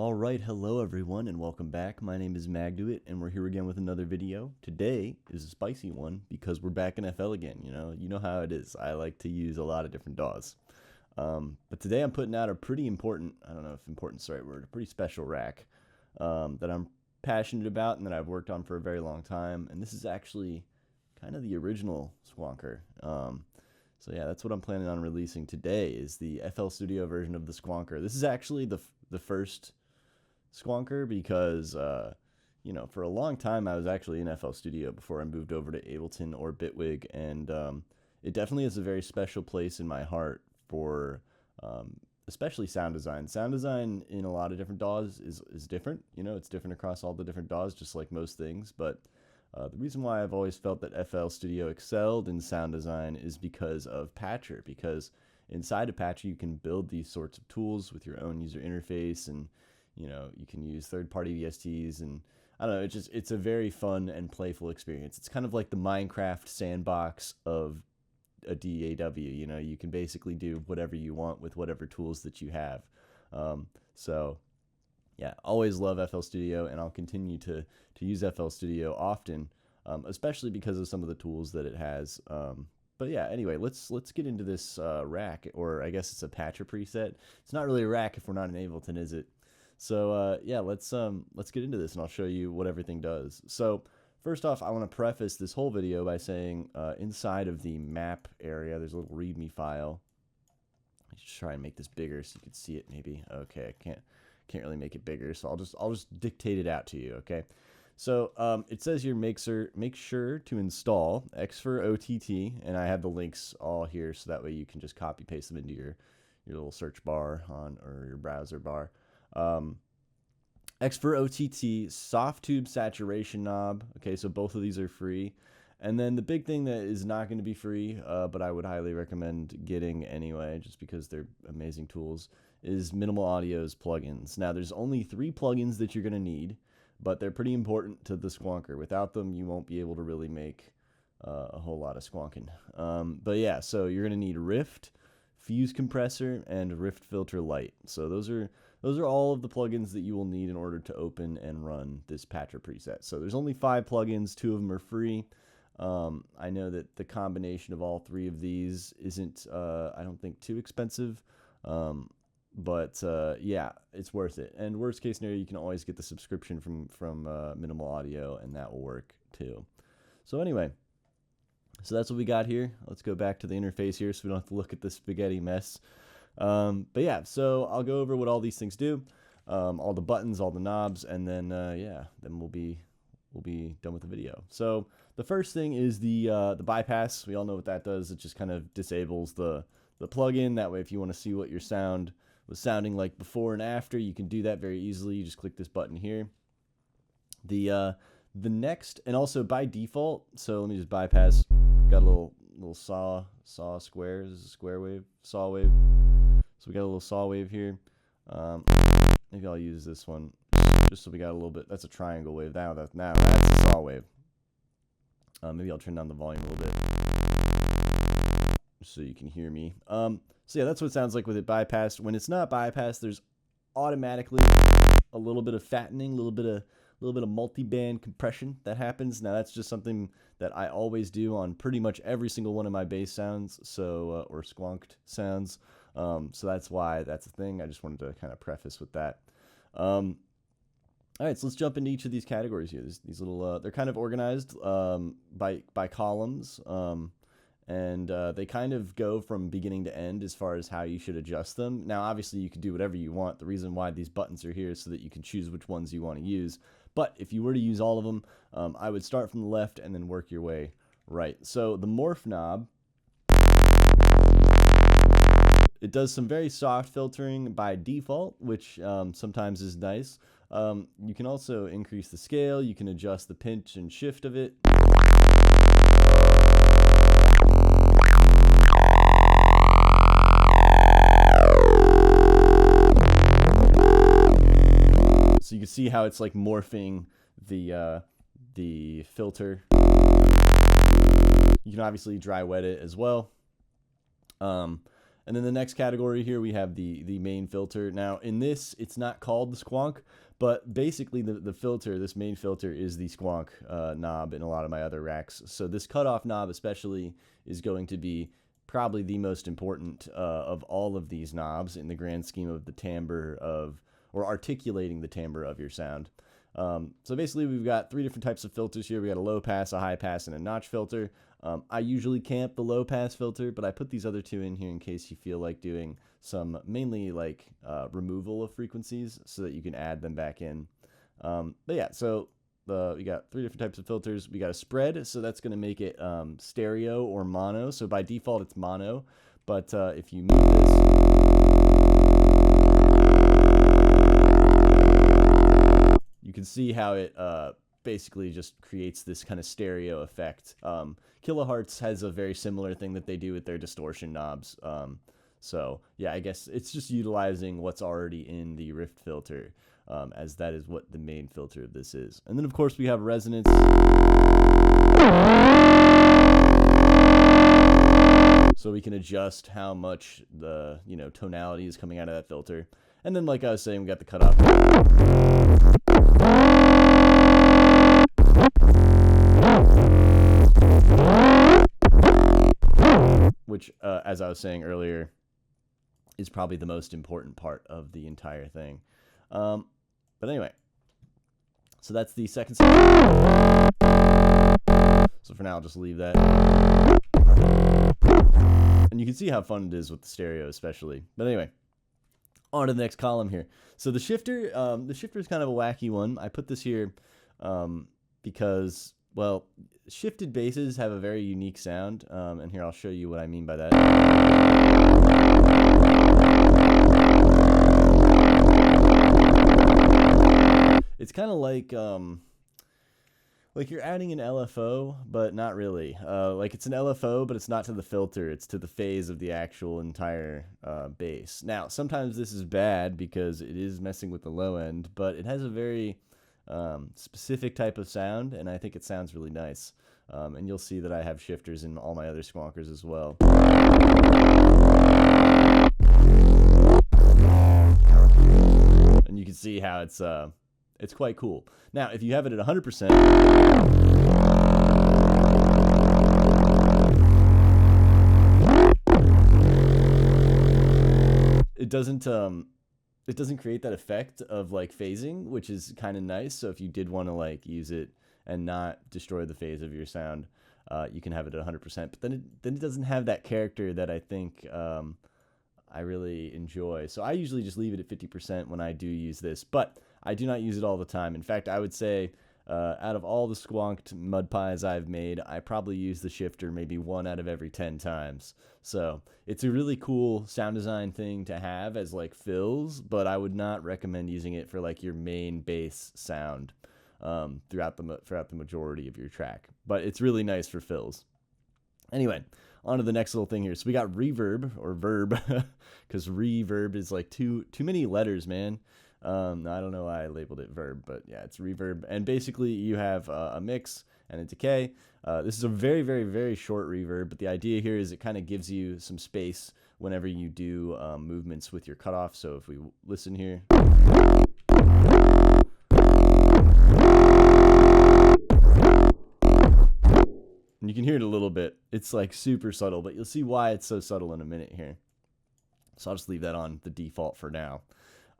Alright, hello everyone and welcome back. My name is Magduit and we're here again with another video. Today is a spicy one because we're back in FL again, you know how it is. I like to use a lot of different DAWs. But today I'm putting out a pretty important, I don't know if important's the right word, a pretty special rack that I'm passionate about and that I've worked on for a very long time. And this is actually kind of the original Sqwonker. So yeah, that's what I'm planning on releasing today is the FL Studio version of the Sqwonker. This is actually the first Sqwonker because, for a long time I was actually in FL Studio before I moved over to Ableton or Bitwig, and it definitely has a very special place in my heart for especially sound design. Sound design in a lot of different DAWs is different. It's different across all the different DAWs, just like most things, but the reason why I've always felt that FL Studio excelled in sound design is because of Patcher, because inside of Patcher you can build these sorts of tools with your own user interface, and you can use third-party VSTs, and I don't know, it's a very fun and playful experience. It's kind of like the Minecraft sandbox of a DAW. You can basically do whatever you want with whatever tools that you have. So yeah, always love FL Studio, and I'll continue to use FL Studio often, especially because of some of the tools that it has. But yeah, anyway, let's get into this rack, or I guess it's a patcher preset. It's not really a rack if we're not in Ableton, is it? So yeah, let's get into this, and I'll show you what everything does. So first off, I want to preface this whole video by saying inside of the map area, there's a little README file. Let's just try and make this bigger so you can see it. Maybe okay, I can't really make it bigger, so I'll just dictate it out to you. Okay. So it says here, make sure to install Xqwonker, and I have the links all here, so that way you can just copy paste them into your little search bar or your browser bar. Xqwonker soft tube saturation knob. Okay, so both of these are free. And then the big thing that is not going to be free, but I would highly recommend getting anyway, just because they're amazing tools, is Minimal Audio's plugins. Now, there's only 3 plugins that you're going to need, but they're pretty important to the Sqwonker. Without them, you won't be able to really make a whole lot of squonking. But yeah, so you're going to need Rift, Fuse Compressor, and Rift Filter Lite. So those are all of the plugins that you will need in order to open and run this patcher preset. So there's only 5 plugins, 2 of them are free. I know that the combination of all 3 of these isn't, I don't think, too expensive. But yeah, it's worth it. And worst case scenario, you can always get the subscription from Minimal Audio, and that will work too. So anyway, so that's what we got here. Let's go back to the interface here so we don't have to look at this spaghetti mess. But yeah, so I'll go over what all these things do, all the buttons, all the knobs, and then yeah, then we'll be done with the video. So the first thing is the bypass. We all know what that does. It just kind of disables the plugin. That way, if you want to see what your sound was sounding like before and after, you can do that very easily. You just click this button here. The next, and also by default, so let me just bypass. Got a little saw square. This is a square wave, saw wave. So we got a little saw wave here. Maybe I'll use this one just so we got a little bit. That's a triangle wave. Now that's a saw wave. Maybe I'll turn down the volume a little bit so you can hear me. So yeah, that's what it sounds like with it bypassed. When it's not bypassed, there's automatically a little bit of fattening, a little bit of multi-band compression that happens. Now that's just something that I always do on pretty much every single one of my bass sounds, so or squonked sounds. So that's why that's a thing. I just wanted to kind of preface with that. All right, so let's jump into each of these categories here. These little, they're kind of organized by columns, and they kind of go from beginning to end as far as how you should adjust them. Now, obviously, you can do whatever you want. The reason why these buttons are here is so that you can choose which ones you want to use. But if you were to use all of them, I would start from the left and then work your way right. So the morph knob, it does some very soft filtering by default, which sometimes is nice. You can also increase the scale. You can adjust the pinch and shift of it. So you can see how it's like morphing the filter. You can obviously dry wet it as well. And And then the next category here, we have the main filter. Now in this, it's not called the Sqwonk, but basically the filter, this main filter, is the Sqwonk knob in a lot of my other racks. So this cutoff knob especially is going to be probably the most important of all of these knobs in the grand scheme of the timbre of, or articulating the timbre of your sound. So basically we've got 3 different types of filters here. We got a low pass, a high pass, and a notch filter. I usually camp the low pass filter, but I put these other 2 in here in case you feel like doing some mainly like removal of frequencies so that you can add them back in. But yeah, so we got 3 different types of filters. We got a spread, so that's going to make it stereo or mono. So by default it's mono, but if you move this, you can see how it basically just creates this kind of stereo effect. Kilohertz has a very similar thing that they do with their distortion knobs. So yeah, I guess it's just utilizing what's already in the Rift filter, as that is what the main filter of this is. And then of course we have resonance. So we can adjust how much the tonality is coming out of that filter. And then like I was saying, we got the cutoff, which, as I was saying earlier, is probably the most important part of the entire thing. But anyway, so that's the second step. So for now, I'll just leave that. And you can see how fun it is with the stereo especially. But anyway, on to the next column here. So the shifter is kind of a wacky one. I put this here because, well, shifted basses have a very unique sound, and here I'll show you what I mean by that. It's kind of like you're adding an LFO, but not really. Like it's an LFO, but it's not to the filter. It's to the phase of the actual entire bass. Now, sometimes this is bad because it is messing with the low end, but it has a very specific type of sound, and I think it sounds really nice. And you'll see that I have shifters in all my other Sqwonkers as well. And you can see how it's quite cool. Now, if you have it at 100%, it doesn't create that effect of like phasing, which is kind of nice. So if you did want to like use it and not destroy the phase of your sound, you can have it at 100%. But then it doesn't have that character that I think I really enjoy. So I usually just leave it at 50% when I do use this, but I do not use it all the time. In fact, I would say out of all the squonked mud pies I've made, I probably use the shifter maybe 1 out of every 10 times. So it's a really cool sound design thing to have as like fills, but I would not recommend using it for like your main bass sound throughout the majority of your track. But it's really nice for fills. Anyway, on to the next little thing here. So we got reverb, or verb, because reverb is like too many letters, man. I don't know why I labeled it verb, but yeah, it's reverb. And basically you have a mix and a decay. This is a very, very, very short reverb, but the idea here is it kind of gives you some space whenever you do movements with your cutoff. So if we listen here. And you can hear it a little bit. It's like super subtle, but you'll see why it's so subtle in a minute here. So I'll just leave that on the default for now.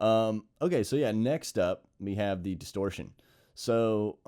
Okay, so yeah, next up we have the distortion. So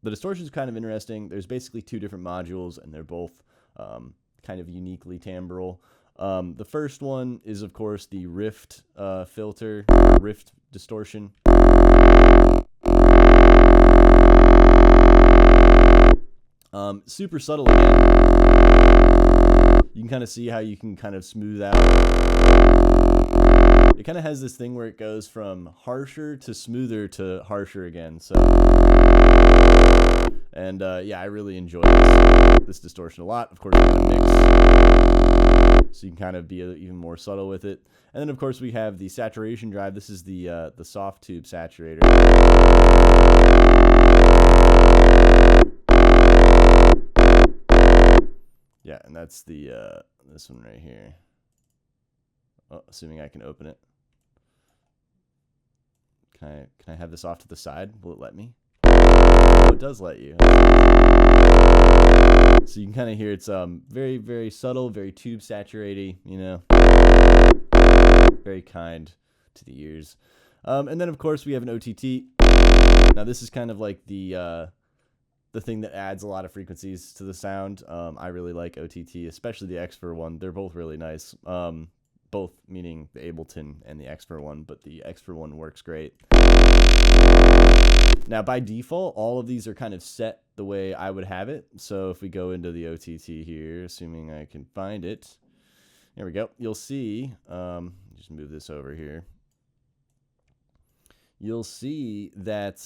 the distortion is kind of interesting. There's basically 2 different modules, and they're both kind of uniquely timbral. The first one is, of course, the Rift filter, Rift distortion. Super subtle again. You can kind of see how you can kind of smooth out. It kind of has this thing where it goes from harsher to smoother to harsher again. So, and yeah, I really enjoy this distortion a lot. Of course, we got a mix, so you can kind of be even more subtle with it. And then, of course, we have the saturation drive. This is the soft tube saturator. Yeah, and that's the this one right here. assuming I can open it. Can I have this off to the side? Will it let me? Oh, it does let you. So you can kind of hear it's very, very subtle, very tube saturated, you know. Very kind to the ears. And then of course we have an OTT. Now this is kind of like the thing that adds a lot of frequencies to the sound. I really like OTT, especially the Xfer one. They're both really nice. Both meaning the Ableton and the Xfer one, but the Xfer one works great. Now, by default, all of these are kind of set the way I would have it. So if we go into the OTT here, assuming I can find it, there we go. You'll see, just move this over here. You'll see that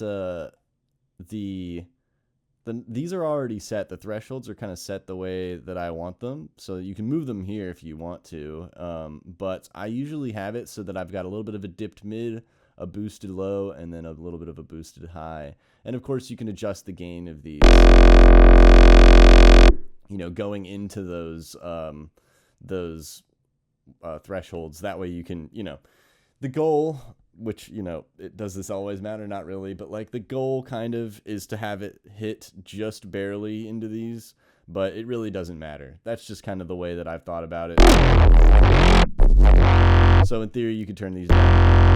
these are already set. The thresholds are kind of set the way that I want them. So you can move them here if you want to. But I usually have it so that I've got a little bit of a dipped mid, a boosted low, and then a little bit of a boosted high. And of course you can adjust the gain of these, you know, going into those thresholds. That way you can, you know, the goal, which, you know, does this always matter? Not really, but like the goal kind of is to have it hit just barely into these, but it really doesn't matter. That's just kind of the way that I've thought about it. So in theory, you could turn these down.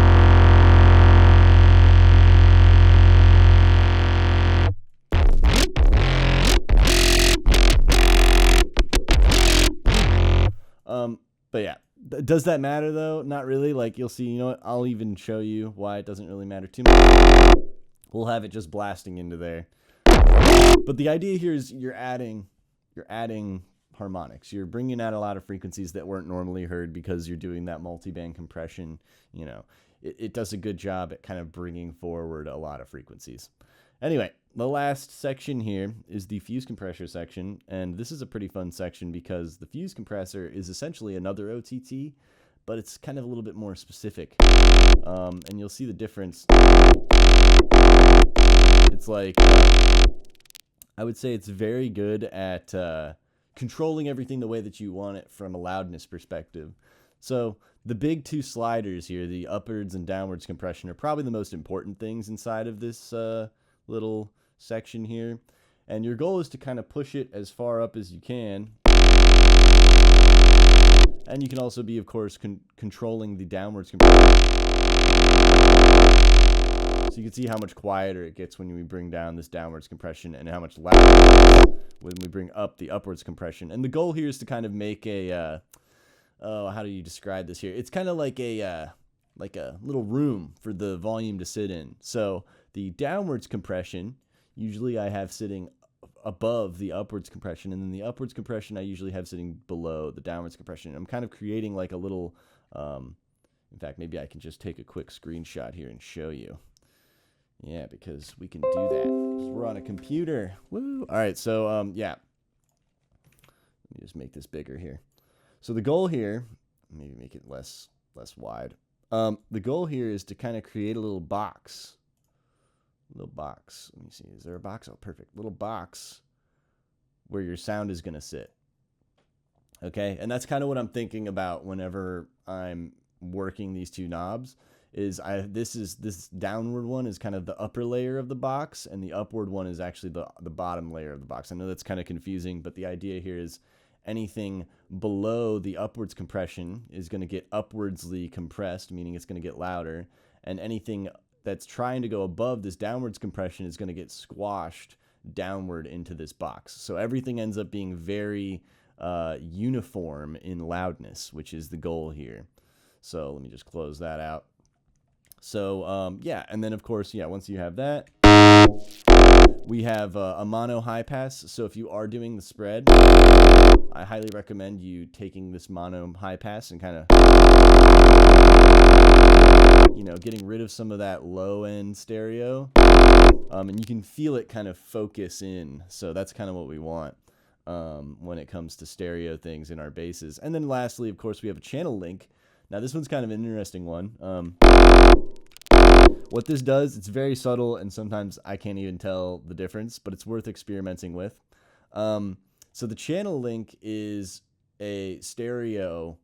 But yeah, does that matter though? Not really. Like you'll see, you know what? I'll even show you why it doesn't really matter too much. We'll have it just blasting into there. But the idea here is you're adding harmonics. You're bringing out a lot of frequencies that weren't normally heard because you're doing that multi-band compression. You know, it does a good job at kind of bringing forward a lot of frequencies. Anyway, the last section here is the fuse compressor section, and this is a pretty fun section because the fuse compressor is essentially another OTT, but it's kind of a little bit more specific, and you'll see the difference. It's like, I would say it's very good at controlling everything the way that you want it from a loudness perspective. So the big two sliders here, the upwards and downwards compression, are probably the most important things inside of this little section here, and your goal is to kind of push it as far up as you can, and you can also be, of course, controlling the downwards compression. So you can see how much quieter it gets when we bring down this downwards compression and how much louder it is when we bring up the upwards compression. And the goal here is to kind of make a how do you describe this here? It's kind of like a little room for the volume to sit in. So the downwards compression, usually I have sitting above the upwards compression, and then the upwards compression I usually have sitting below the downwards compression. I'm kind of creating like a little, in fact, maybe I can just take a quick screenshot here and show you. Yeah, because we can do that. We're on a computer. Woo! All right, so yeah. Let me just make this bigger here. So the goal here, maybe make it less wide. The goal here is to kind of create a little box. Let me see. Is there a box? Oh, perfect. Little box where your sound is going to sit. Okay, and that's kind of what I'm thinking about whenever I'm working these two knobs. This downward one is kind of the upper layer of the box, and the upward one is actually the bottom layer of the box. I know that's kind of confusing, but the idea here is anything below the upwards compression is going to get upwardsly compressed, meaning it's going to get louder, and anything that's trying to go above this downwards compression is going to get squashed downward into this box. So everything ends up being very uniform in loudness, which is the goal here. So let me just close that out. So yeah, and then of course, yeah, once you have that, we have a mono high pass. So if you are doing the spread, I highly recommend you taking this mono high pass and kind of, you know, getting rid of some of that low end stereo, and you can feel it kind of focus in. So that's kind of what we want when it comes to stereo things in our basses. And then lastly, of course, we have a channel link. Now this one's kind of an interesting one. What this does, it's very subtle, and sometimes I can't even tell the difference, but it's worth experimenting with. So the channel link is a stereo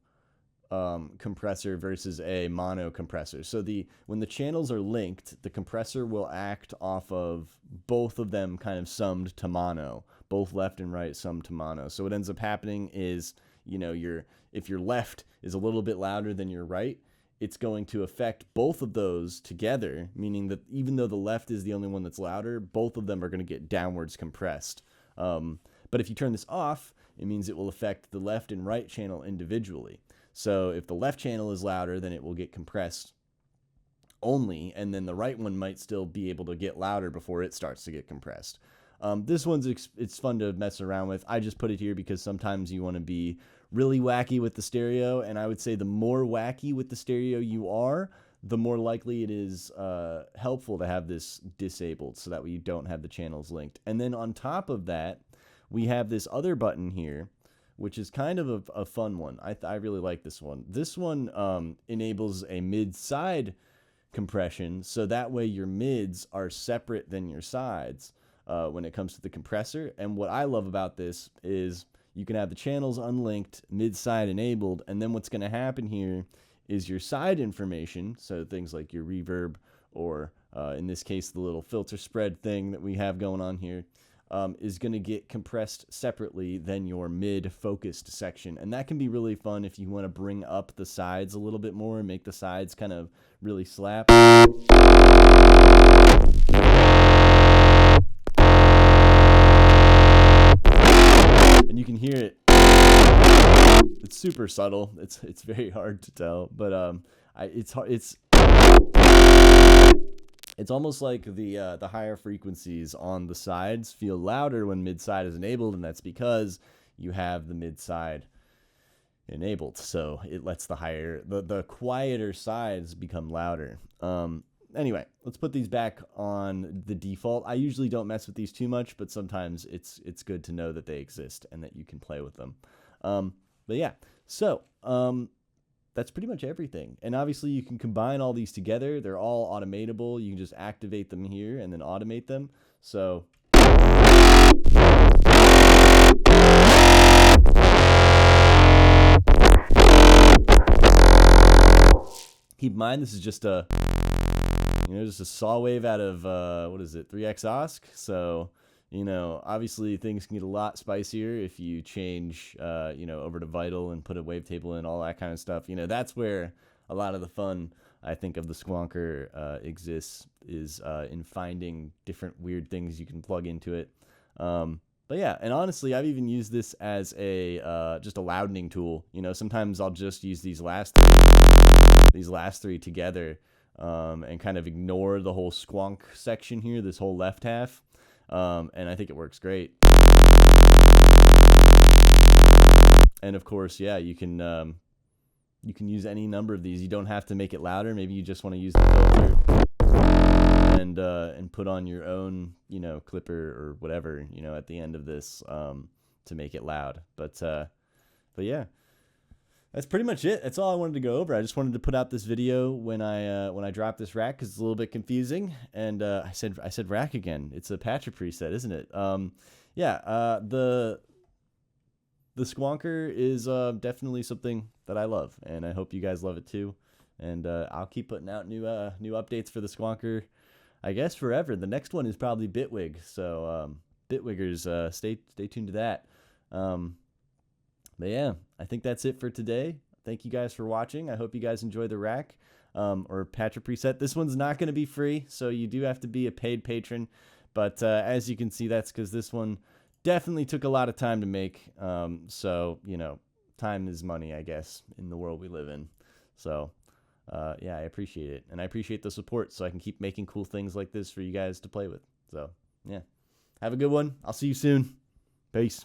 compressor versus a mono compressor. So when the channels are linked, the compressor will act off of both of them kind of summed to mono, both left and right summed to mono. So what ends up happening is, if your left is a little bit louder than your right, it's going to affect both of those together, meaning that even though the left is the only one that's louder, both of them are going to get downwards compressed. But if you turn this off, it means it will affect the left and right channel individually. So if the left channel is louder, then it will get compressed only, and then the right one might still be able to get louder before it starts to get compressed. This one's it's fun to mess around with. I just put it here because sometimes you want to be really wacky with the stereo, and I would say the more wacky with the stereo you are, the more likely it is helpful to have this disabled so that way you don't have the channels linked. And then on top of that, we have this other button here, which is kind of a fun one. I really like this one. This one enables a mid-side compression, so that way your mids are separate than your sides when it comes to the compressor. And what I love about this is you can have the channels unlinked, mid-side enabled, and then what's going to happen here is your side information, so things like your reverb or in this case the little filter spread thing that we have going on here, is going to get compressed separately than your mid-focused section. And that can be really fun if you want to bring up the sides a little bit more and make the sides kind of really slap. And you can hear it. It's super subtle. It's very hard to tell, but it's almost like the higher frequencies on the sides feel louder when mid-side is enabled, and that's because you have the mid-side enabled. So it lets the quieter sides become louder. Anyway, let's put these back on the default. I usually don't mess with these too much, but sometimes it's good to know that they exist and that you can play with them. But yeah, so that's pretty much everything. And obviously you can combine all these together. They're all automatable. You can just activate them here and then automate them. So keep in mind, this is just a saw wave out of, 3x OSC. So, obviously things can get a lot spicier if you change, over to Vital and put a wavetable in, all that kind of stuff. That's where a lot of the fun, I think, of the Sqwonker exists, is in finding different weird things you can plug into it. But yeah, and honestly, I've even used this as just a loudening tool. Sometimes I'll just use these last three together, and kind of ignore the whole squonk section here, this whole left half. And I think it works great. And of course, yeah, you can use any number of these. You don't have to make it louder. Maybe you just want to use the filter and put on your own, clipper or whatever, at the end of this, to make it loud. But yeah. That's pretty much it. That's all I wanted to go over. I just wanted to put out this video when I dropped this rack because it's a little bit confusing. And I said rack again. It's a patcher preset, isn't it? Yeah. The Sqwonker is definitely something that I love, and I hope you guys love it too. And I'll keep putting out new updates for the Sqwonker, I guess, forever. The next one is probably Bitwig, so Bitwiggers, stay tuned to that. But yeah, I think that's it for today. Thank you guys for watching. I hope you guys enjoy the rack or patcher preset. This one's not going to be free, so you do have to be a paid patron. But as you can see, that's because this one definitely took a lot of time to make. So, time is money, I guess, in the world we live in. So, yeah, I appreciate it. And I appreciate the support so I can keep making cool things like this for you guys to play with. So, yeah. Have a good one. I'll see you soon. Peace.